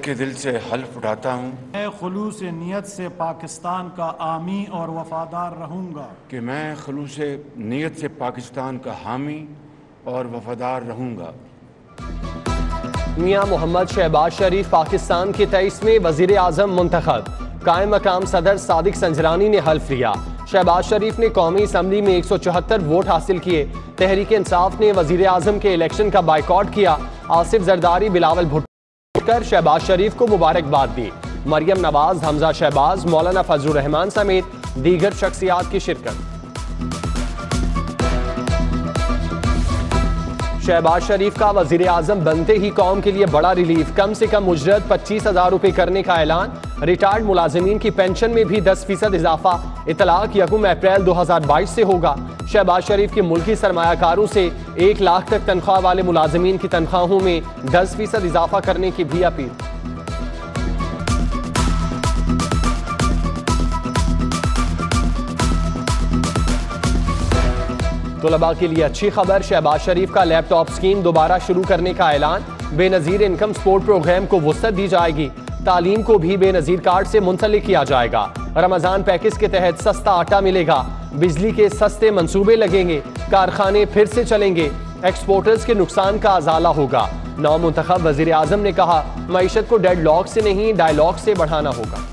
के दिल से हल्फ उठाता हूँ मैं खुलूस नियत से पाकिस्तान का आमी और वफादार रहूँगा कि मैं खुलूस नीयत से पाकिस्तान का हामी और वफादार रहूँगा। मियां मोहम्मद शहबाज शरीफ पाकिस्तान के 23वें वजीर आजम मुंतखब। कायम मकाम सदर सादिक संजरानी ने हल्फ लिया। शहबाज शरीफ ने कौमी असम्बली में 174 वोट हासिल किए। तहरीक इंसाफ ने वजीर आजम के इलेक्शन का बाइकॉट किया। आसिफ जरदारी बिलावल भुट्टो कर शहबाज शरीफ को मुबारकबाद दी। मरियम नवाज, हमजा शहबाज, मौलाना फजलुर रहमान समेत दीगर शख्सियात की शिरकत। शहबाज शरीफ का वजीर आजम बनते ही कौम के लिए बड़ा रिलीफ। कम से कम उजरत 25,000 रुपए करने का ऐलान। रिटायर्ड मुलाजिमीन की पेंशन में भी 10% इजाफा। इतलाक 1 अप्रैल 2022 से होगा। शहबाज शरीफ के मुल्की सरमायाकारों से 1 लाख तक तनख्वाह वाले मुलाजिमीन की तनख्वाहों में 10% इजाफा करने की भी अपील। तलबा के लिए अच्छी खबर, शहबाज शरीफ का लैपटॉप स्कीम दोबारा शुरू करने का ऐलान। बेनजीर इनकम सपोर्ट प्रोग्राम को वुसअत दी जाएगी। तालीम को भी बेनजीर कार्ड से मुंसलिक किया जाएगा। रमजान पैकेज के तहत सस्ता आटा मिलेगा। बिजली के सस्ते मंसूबे लगेंगे। कारखाने फिर से चलेंगे। एक्सपोर्टर्स के नुकसान का अजाला होगा। नौ मुंतखब वजीर आजम ने कहा, मईशत को डेडलॉक से नहीं डायलॉग से बढ़ाना होगा।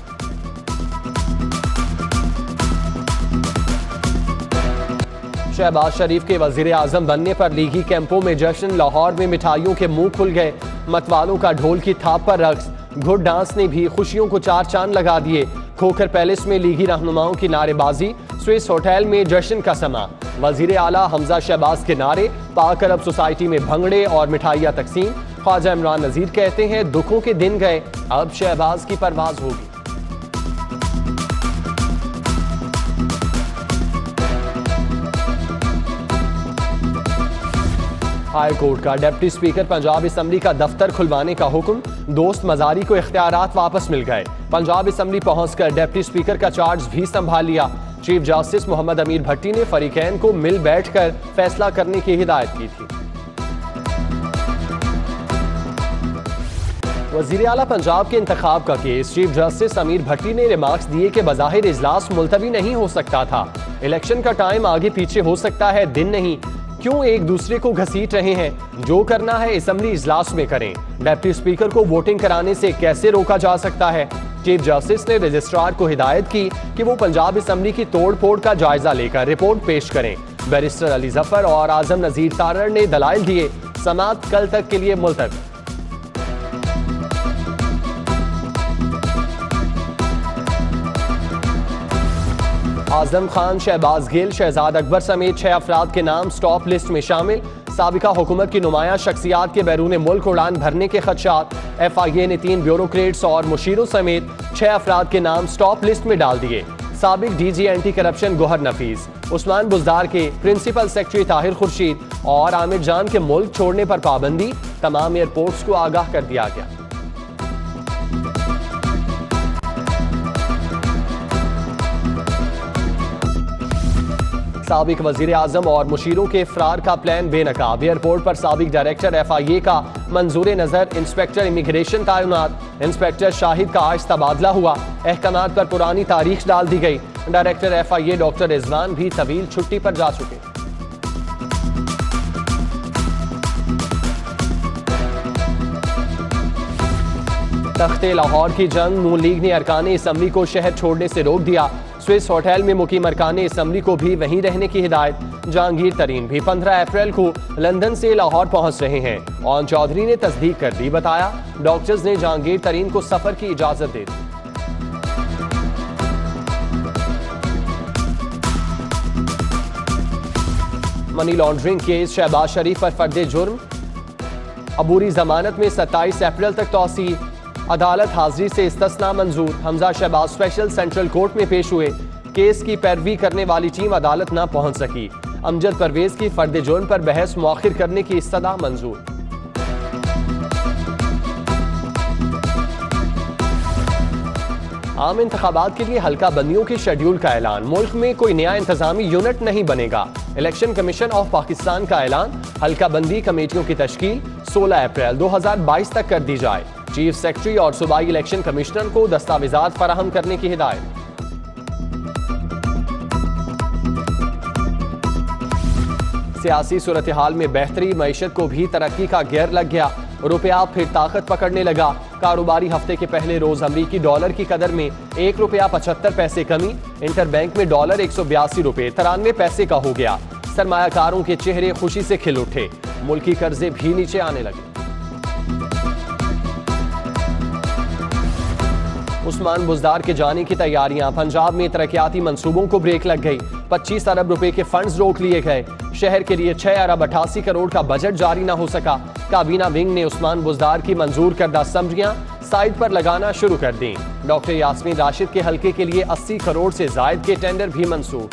शहबाज शरीफ के वजीर आजम बनने पर लीगी कैंपों में जश्न। लाहौर में मिठाइयों के मुंह खुल गए। मतवालों का ढोल की थाप पर रक्स। घुड़ डांस ने भी खुशियों को 4 चांद लगा दिए। खोखर पैलेस में लीगी रहनुमाओं की नारेबाजी। स्विस होटल में जश्न का समा। वजीर आला हमजा शहबाज के नारे। पाक अरब सोसाइटी में भंगड़े और मिठाइयाँ तकसीम। ख्वाजा इमरान नजीर कहते हैं, दुखों के दिन गए, अब शहबाज की परवाज होगी। हाई कोर्ट का डिप्टी स्पीकर पंजाब असम्बली का दफ्तर खुलवाने का हुक्म। दोस्त मजारी को इख्तियारात वापस मिल गए। पंजाब असम्बली पहुंचकर डिप्टी स्पीकर का चार्ज भी संभाल लिया। चीफ जस्टिस मोहम्मद अमीर भट्टी ने फरीकैन को मिल बैठकर फैसला करने की हिदायत की थी। वजीर आला पंजाब के इंतखाब का केस। चीफ जस्टिस अमीर भट्टी ने रिमार्क्स दिए कि बज़ाहिर इजलास मुलतवी नहीं हो सकता था। इलेक्शन का टाइम आगे पीछे हो सकता है, दिन नहीं। क्यों एक दूसरे को घसीट रहे हैं? जो करना है असम्बली इजलास में करें। डिप्टी स्पीकर को वोटिंग कराने से कैसे रोका जा सकता है? चीफ जस्टिस ने रजिस्ट्रार को हिदायत की कि वो पंजाब असम्बली की तोड़ फोड़ का जायजा लेकर रिपोर्ट पेश करें। बैरिस्टर अली जफर और आजम नजीर तारड़ ने दलाइल दिए। समाअत कल तक के लिए मुलतवी। आजम खान, शहबाज गिल, शहजाद अकबर समेत 6 अफराद के नाम स्टॉप लिस्ट में शामिल। साबिका हुकूमत की नुमाया शख्सियात के बैरून मुल्क उड़ान भरने के खदशात। FIA ने 3 ब्यूरोक्रेट्स और मुशीरों समेत 6 अफराद के नाम स्टॉप लिस्ट में डाल दिए। साबिक DG एंटी करप्शन गोहर नफीस, उस्मान बुजदार के प्रिंसिपल सेक्रेटरी ताहिर खुर्शीद और आमिर जान के मुल्क छोड़ने पर पाबंदी। तमाम एयरपोर्ट्स को आगाह कर दिया गया। साबिक वजीर आजम और मुशीरों के फरार का प्लान बेनकाब। एयरपोर्ट पर साबिक डायरेक्टर FIA का मंजूर नजर। इंस्पेक्टर इमिग्रेशन तैनात। इंस्पेक्टर शाहिद का आज तबादला हुआ। अहकामात पर पुरानी तारीख डाल दी गई। डायरेक्टर FIA डॉक्टर रिजवान भी तवील छुट्टी पर जा चुके। तख्ते लाहौर की जंग। नून लीग ने अरकान असम्बली को शहर छोड़ने से रोक दिया। स्विस होटल में मुकीम अरकान असम्बली को भी वहीं रहने की हिदायत। जहांगीर तरीन भी 15 अप्रैल को लंदन से लाहौर पहुंच रहे हैं। ओन चौधरी ने तस्दीक कर दी। बताया, डॉक्टर्स ने जहांगीर तरीन को सफर की इजाजत दे दी। Money laundering case. Shehbaz Sharif पर फर्द जुर्म। अबूरी जमानत में 27 अप्रैल तक तौसील। अदालत हाजिरी से इस्तिस्ना मंजूर। Hamza Shahbaz special central court में पेश हुए। केस की पैरवी करने वाली टीम अदालत न पहुंच सकी। अमजद परवेज की फर्द जुर्म पर बहस मुआखिर करने की इस्तदा मंजूर। आम इंतखाबात के लिए हल्का बंदियों के शेड्यूल का ऐलान। मुल्क में कोई नया इंतजामी यूनिट नहीं बनेगा। इलेक्शन कमीशन ऑफ पाकिस्तान का ऐलान। हल्का बंदी कमेटियों की तश्कील। 16 अप्रैल 2022 तक कर दी जाए। चीफ सेक्रेटरी और सूबाई इलेक्शन कमिश्नर को दस्तावेजात फराहम करने की हिदायत। सियासी सूरत हाल में बेहतरी, मईशत को भी तरक्की का गियर लग गया। रुपया फिर ताकत पकड़ने लगा। कारोबारी हफ्ते के पहले रोज अमरीकी डॉलर की कदर में ₹1.75 कमी। इंटरबैंक में डॉलर ₹182.93 का हो गया। सरमायाकारों के चेहरे खुशी से खिल उठे। मुल्की कर्जे भी नीचे आने लगे। उस्मान बुज़दार के जाने की तैयारियां। पंजाब में तरक्याती मंसूबों को ब्रेक लग गई। 25 अरब रुपए के फंड्स रोक लिए गए। शहर के लिए 6 अरब 88 करोड़ का बजट जारी न हो सका। काबीना विंग ने उस्मान बुज़दार की मंजूर करदा समझियां साइट पर लगाना शुरू कर दी। डॉक्टर यास्मीन राशिद के हल्के के लिए 80 करोड़ से जायद के टेंडर भी मंसूर।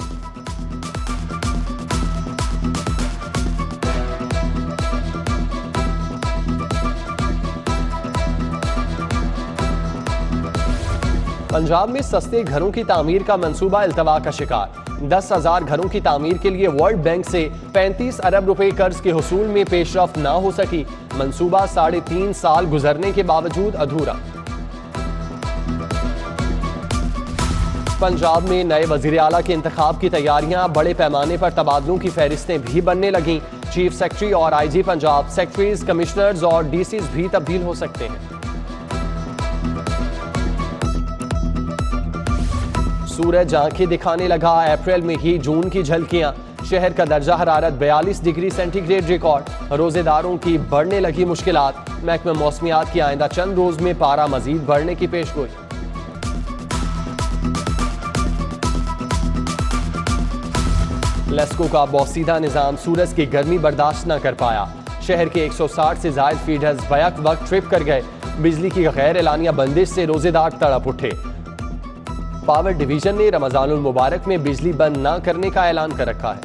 पंजाब में सस्ते घरों की तामीर का मंसूबा इल्तवा का शिकार। 10,000 घरों की तामीर के लिए वर्ल्ड बैंक से 35 अरब रुपए कर्ज के हुसूल में पेशरफ ना हो सकी। मंसूबा 3.5 साल गुजरने के बावजूद अधूरा। पंजाब में नए वजीर आला के इंतखाब की तैयारियां। बड़े पैमाने पर तबादलों की फहरिस्तें भी बनने लगीं। चीफ सेक्रेटरी और IG पंजाब, सेक्रेटरीज, कमिश्नर्स और DCs भी तब्दील हो सकते हैं। सूरज आंखें दिखाने लगा। अप्रैल में ही जून की झलकियां। शहर का दर्जा हरारत 42 डिग्री सेंटीग्रेड रिकॉर्ड। रोजेदारों की बढ़ने लगी मुश्किलात। महकमा मौसमियात की आइंदा चंद रोज में पारा मजीद बढ़ने की पेशगोई। लेस्को का बोसीदा निजाम सूरज की गर्मी बर्दाश्त न कर पाया। शहर के 160 से ज्यादा फीडर्स बैक वक्त ट्रिप कर गए। बिजली की गैर एलानिया बंदिश से रोजेदार तड़प उठे। पावर डिवीजन ने रमजानुल मुबारक में बिजली बंद न करने का ऐलान कर रखा है।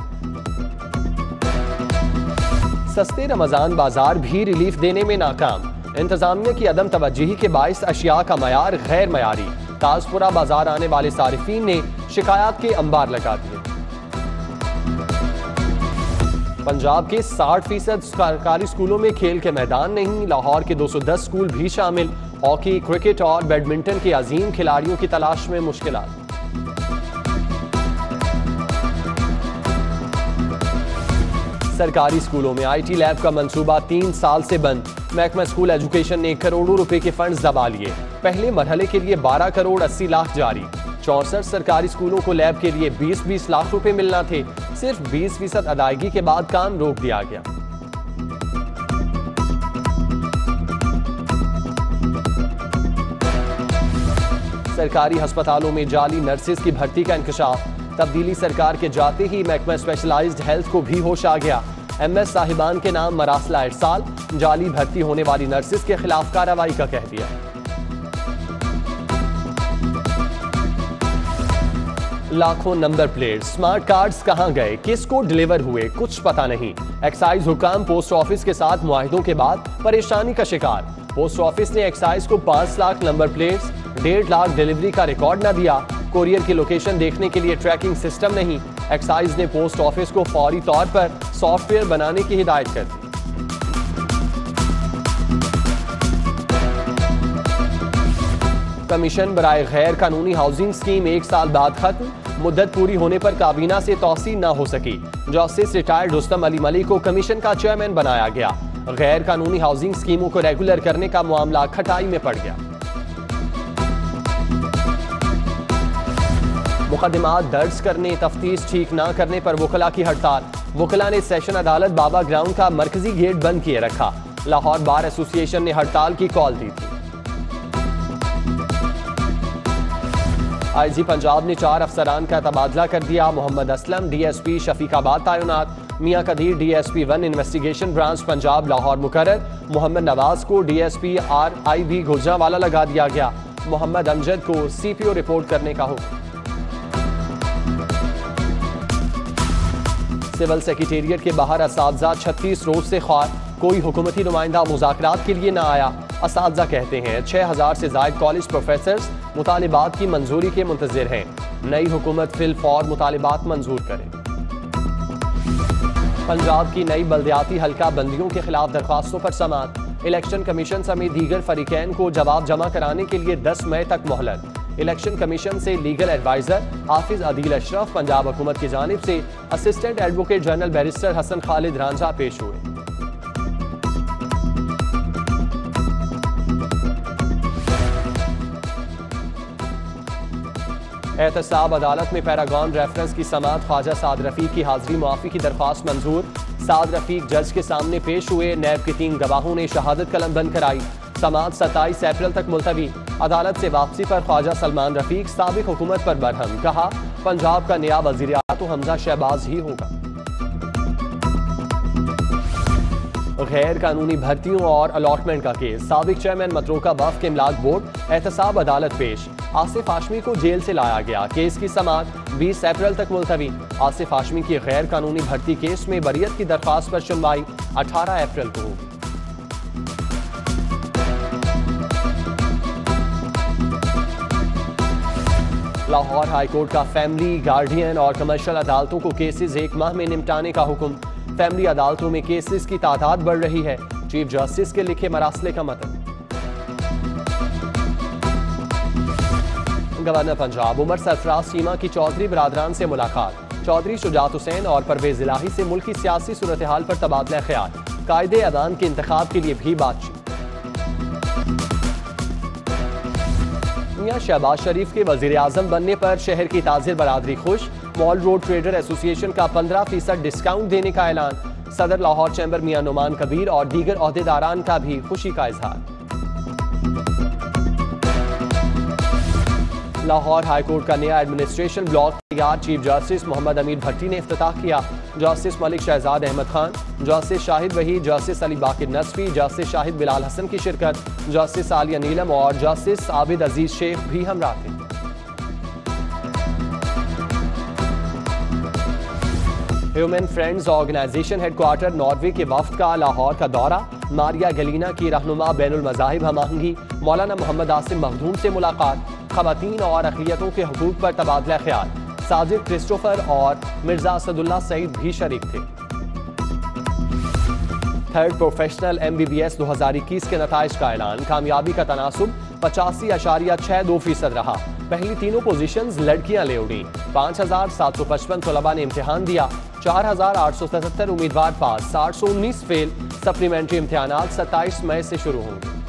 सस्ते रमजान बाजार भी रिलीफ देने में नाकाम। इंतजामिया की अदम तवज्जुही के बाइस अशिया का मयार गैर मयारी। ताजपुरा बाजार आने वाले सारिफीन ने शिकायत के अंबार लगा दिए। पंजाब के 60% सरकारी स्कूलों में खेल के मैदान नहीं। लाहौर के 210 स्कूल भी शामिल। हॉकी, क्रिकेट और बैडमिंटन के अजीम खिलाड़ियों की तलाश में मुश्किलात। सरकारी स्कूलों में IT लैब का मंसूबा 3 साल से बंद। महकमा स्कूल एजुकेशन ने करोड़ों रुपए के फंड्स दबा लिए। पहले मरहले के लिए 12 करोड़ 80 लाख जारी। 64 सरकारी स्कूलों को लैब के लिए 20-20 लाख रुपए मिलना थे। सिर्फ 20% अदायगी के बाद काम रोक दिया गया। सरकारी अस्पतालों में जाली नर्सेज की भर्ती का इंकशाफ। तब्दीली सरकार के जाते ही महकमा स्पेशलाइज्ड हेल्थ को भी होश आ गया। MS साहिबान के नाम मरासला इरसाल। जाली भर्ती होने वाली नर्सेज के खिलाफ कार्रवाई का कह दिया। लाखों नंबर प्लेट, स्मार्ट कार्ड्स कहां गए, किसको डिलीवर हुए, कुछ पता नहीं। एक्साइज हुकाम पोस्ट ऑफिस के साथ मुआहिदों के बाद परेशानी का शिकार। पोस्ट ऑफिस ने एक्साइज को 5 lakh number plates, 1.5 lakh delivery का रिकॉर्ड न दिया। कोरियर की लोकेशन देखने के लिए ट्रैकिंग सिस्टम नहीं। एक्साइज ने पोस्ट ऑफिस को फौरी तौर पर सॉफ्टवेयर बनाने की हिदायत कर दी। कमीशन बराए गैर कानूनी हाउसिंग स्कीम 1 साल बाद खत्म। मुद्दत पूरी होने पर काबीना से तौसील न हो सकी। जस्टिस रिटायर्ड रुस्तम अली मलिक को कमीशन का चेयरमैन बनाया गया। गैर कानूनी हाउसिंग स्कीमों को रेगुलर करने का मामला खटाई में पड़ गया। मुकदमात दर्ज करने, तफ्तीश ठीक न करने पर वकला की हड़ताल। वकला ने सेशन अदालत बाबा ग्राउंड का मरकजी गेट बंद किए रखा। लाहौर बार एसोसिएशन ने हड़ताल की कॉल दी थी। IG पंजाब ने 4 अफसरान का तबादला कर दिया। मोहम्मद असलम DSP शफीकाबाद तैनात। Mian Qadir DSP 1 investigation branch Punjab Lahore मुकर्रर। मोहम्मद नवाज को DSP RIB गुजरांवाला लगा दिया गया। मोहम्मद अमजद को CPO रिपोर्ट करने का हुक्म। सिविल सेक्रेटेरिएट के बाहर असातिज़ा 36 रोज से ख्वार। कोई हुकूमती नुमाइंदा मुज़ाकरात के लिए न आया। असातिज़ा कहते हैं 6000 से ज़ायद कॉलेज प्रोफेसर्स मुतालिबात की मंजूरी के मुंतज़िर हैं। नई हुकूमत फिल फौर मुतालिबात मंजूर करे। पंजाब की नई बल्दियाती हल्का बंदियों के खिलाफ दरख्वास्तों पर समाअत। इलेक्शन कमीशन समेत दीगर फरीकैन को जवाब जमा कराने के लिए 10 मई तक मोहलत। इलेक्शन कमीशन से लीगल एडवाइजर हाफिज अदील अशरफ, पंजाब हुकूमत की जानिब से assistant advocate general barrister Hassan Khalid Ranjha पेश हुए। एहतसाब अदालत में पैरागॉन रेफरेंस की समाअत। ख्वाजा साद रफीक की हाजिरी मुआफी की दरख्वास्त मंजूर। साद रफीक जज के सामने पेश हुए। नैब के 3 गवाहों ने शहादत कलम बंद कराई। समाअत 27 अप्रैल तक मुलतवी। अदालत से वापसी पर ख्वाजा सलमान रफीक साबिक हुकूमत पर बरहम, कहा पंजाब का नया वजीर आला तो हमजा शहबाज ही होगा। गैर कानूनी भर्तियों और अलॉटमेंट का केस। साबिक चेयरमैन मतरोका वक्फ के इमलाक बोर्ड एहतसाब अदालत पेश। आसिफ हाशमी को जेल से लाया गया। केस की समाअत 20 अप्रैल तक मुलतवी। आसिफ हाशमी की गैर कानूनी भर्ती केस में बरियत की दरख्वास्त पर सुनवाई 18 अप्रैल को होगी। लाहौर हाईकोर्ट का फैमिली, गार्डियन और कमर्शियल अदालतों को केसेस 1 माह में निपटाने का हुक्म। फैमिली अदालतों में केसेस की तादाद बढ़ रही है। चीफ जस्टिस के लिखे मरासले का मतन। गवर्नर पंजाब उमर सरफराज सीमा की चौधरी बरादरान से मुलाकात। चौधरी शुजात हुसैन और परवेज इलाही से मुल्की सियासी सूरत हाल पर तबादला ख्याल। कायदे अवान के इंतखाब के लिए भी बातचीत। मियां शहबाज शरीफ के वजीर आजम बनने पर शहर की ताजिर बरादरी खुश। मॉल रोड ट्रेडर एसोसिएशन का 15% डिस्काउंट देने का ऐलान। सदर लाहौर चैम्बर मियां नुमान कबीर और दीगर ओहदेदारान का भी खुशी का इजहार। लाहौर हाईकोर्ट का नया एडमिनिस्ट्रेशन ब्लॉक तैयार। चीफ जस्टिस मोहम्मद अमीर भट्टी ने इफ्तिताह किया। Justice Malik Shahzad Ahmad Khan, justice Shahid Waheed, justice Ali Baqir Nasfi, justice Shahid Bilal Hasan की शिरकत। जस्टिस आलिया नीलम और जस्टिस आबिद अजीज शेख भी हमरा थे। Human friends organisation headquarter Norway के वफ्द का लाहौर का दौरा। मारिया गलीना की रहनुमा बैनुल मज़ाहिब हमाहंगी। मौलाना मोहम्मद आसिम मखदूम से मुलाकात। ख़वातीन और अक़लियतों के हकूक़ पर तबादला ख्याल। साजिद क्रिस्टोफर और मिर्जा असदुल्ला सईद भी शरीक थे। थर्ड प्रोफेशनल MBBS 2021 के नताइज का ऐलान। कामयाबी का तनासुब 85.62% रहा। पहली तीनों पोजीशंस लड़कियां ले उड़ी। 5,755 तलबा ने इम्तिहान दिया। 4,877 उम्मीदवार पास, 819 फेल। सप्लीमेंट्री इम्तिहानात 27 मई से शुरू होंगे।